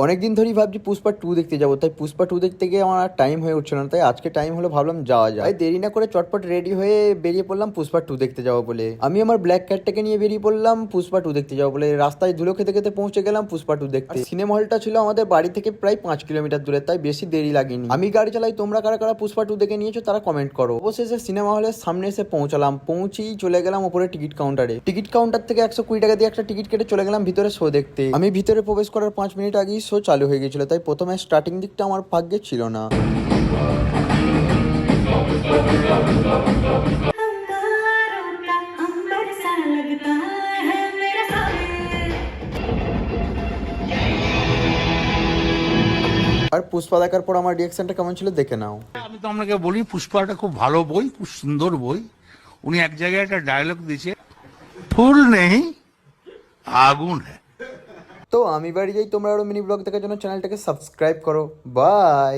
অনেকদিন ধরেই ভাবছি পুষ্পা 2 দেখতে যাবো, তাই পুষ্পা 2 দেখতে গিয়ে আমার আর টাইম হয়ে উঠছিল না, তাই আজকে টাইম হলো ভাবলাম যাওয়া যায়। তাই দেরি না করে চটপট রেডি হয়ে বেরিয়ে পড়লাম পুষ্পা 2 দেখতে যাবো বলে। আমি আমার ব্ল্যাক ক্যাটটাকে নিয়ে বেরিয়ে পড়লাম পুষ্পা 2 দেখতে যাবো বলে। রাস্তায় ধুলো খেতে খেতে পৌঁছে গেলাম পুষ্পা 2 দেখতে। সিনেমা হলটা ছিল আমাদের বাড়ি থেকে প্রায় 5 কিলোমিটার দূরে, তাই বেশি দেরি লাগেনি। আমি গাড়ি চালাই, তোমরা কারা কারা পুষ্পা 2 দেখে নিয়েছো তারা কমেন্ট করো। অবশেষে সিনেমা হলের সামনে এসে পৌঁছালাম। পৌঁছেই চলে গেলাম উপরে টিকিট কাউন্টারে। টিকিট কাউন্টার থেকে 120 টাকা দিয়ে একটা টিকিট কেটে চলে গেলাম ভিতরে শো দেখতে। আমি ভিতরে প্রবেশ করার 5 মিনিট আগেই শো চালু হয়ে গেছিল, তাই প্রথমে স্টার্টিং দিকটা আমার ভাগ্যে ছিল না। আর পুষ্পা দেখার পর আমার রিয়াকশনটা কেমন ছিল দেখে নাও। আমি তো আপনাকে বলি পুষ্পা একটা খুব ভালো বই, খুব সুন্দর বই। উনি এক জায়গায় একটা ডায়লগ দিয়েছে, ফুল নেই আগুন হ্যায়। তো আমি বাড়ি যাই, তোমরা আরো মিনি ব্লগ দেখার জন্য চ্যানেলটাকে সাবস্ক্রাইব করো। বাই।